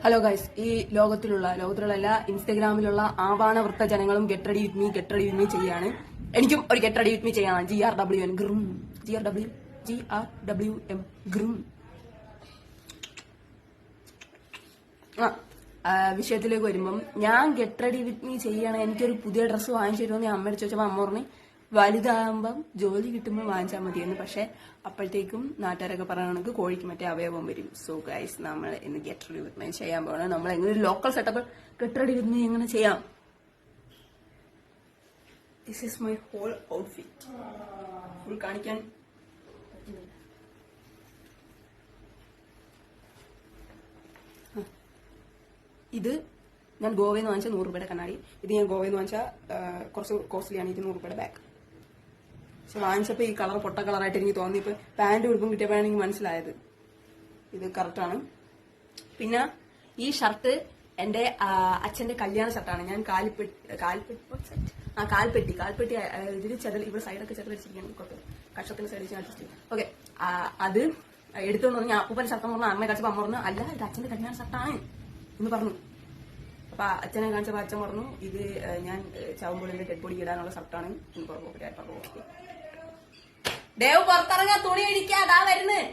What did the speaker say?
Hello guys, ഈ ലോകത്തിലുള്ള എല്ലാ ഇൻസ്റ്റഗ്രാമിലുള്ള ആവാണവൃത്ത ജനങ്ങളും ഗെറ്റ് റെഡി വിത്ത് മീ ചെയ്യാണ്. എനിക്കും ഒരു ഗെറ്റ് റെഡി വിത്ത് മീ ചെയ്യാണ്. GRWM ഗ്രും GRWM ഗ്രും. വിഷയത്തിലേക്ക് വരുമ്പം, ഞാൻ ഗെറ്റ് റെഡി വിത്ത് മീ ചെയ്യാണ്. എനിക്കൊരു പുതിയ ഡ്രസ്സ് വാങ്ങിച്ചു തരുമെന്ന് ഞാൻ അമ്മയോട് ചോദിച്ചപ്പോൾ അമ്മ പറഞ്ഞു വലുതാകുമ്പം ജോലി കിട്ടുമ്പോൾ വാങ്ങിച്ചാൽ മതിയെന്ന്. പക്ഷെ അപ്പോഴത്തേക്കും നാട്ടുകാരൊക്കെ പറയണമെങ്കിൽ കോഴിക്ക് മറ്റേ അവയവം വരും. സോ ഗൈസ്, നമ്മൾ ഇന്ന് ഗെറ്റ് റെഡി വിത്ത് മീ ചെയ്യാൻ പോകണം. നമ്മൾ എങ്ങനെ ഒരു local setup get ready with me എങ്ങനെ ചെയ്യാം. This is my whole outfit. Full കാണിക്കാൻ ഇത് ഞാൻ ഗോവയിൽ നിന്ന് വാങ്ങിച്ച 100 രൂപയുടെ കണ്ണാടി. ഇത് ഞാൻ ഗോവയിൽ നിന്ന് വാങ്ങിച്ച കുറച്ച് കോസ്റ്റ്ലിയാണ്. 200 രൂപയുടെ ബാഗ്. പക്ഷെ വാങ്ങിച്ചപ്പോൾ ഈ കളർ പൊട്ട കളറായിട്ട് എനിക്ക് തോന്നി. ഇപ്പൊ പാന്റ് ഉടുപ്പും കിട്ടിയപ്പോഴാണ് എനിക്ക് മനസ്സിലായത് ഇത് കറക്റ്റാണ്. പിന്നെ ഈ ഷർട്ട് എന്റെ അച്ഛന്റെ കല്യാണ ഷർട്ടാണ്. ഞാൻ കാൽപ്പെട്ടി ഇതിൽ ഇവിടെ സൈഡൊക്കെ ചെറുതടിച്ചിരിക്കുകയാണ്. കക്ഷത്തിന് സൈഡിൽ അഡ്ജസ്റ്റ് ചെയ്യും. ഓക്കെ, അത് എടുത്തുകൊണ്ട് വന്ന് ഞാൻ അപ്പൂപ്പൻ ഷർട്ട് പറഞ്ഞു. അമ്മയെ കാണിച്ചപ്പോൾ അമ്മ പറഞ്ഞു അല്ല ഇത് അച്ഛന്റെ കല്യാണ ഷർട്ടാണ് എന്ന് പറഞ്ഞു. അപ്പൊ അച്ഛനെ കാണിച്ചപ്പോൾ അച്ഛൻ പറഞ്ഞു ഇത് ഞാൻ ചാവുമ്പോൾ എന്റെ ഡെഡ് ബോഡി ഇടാനുള്ള ഷർട്ടാണ് എന്ന് പറഞ്ഞു. ദേവ് പുറത്തിറങ്ങാ, തുണി അടിക്കാ, അതാ വരുന്നത്.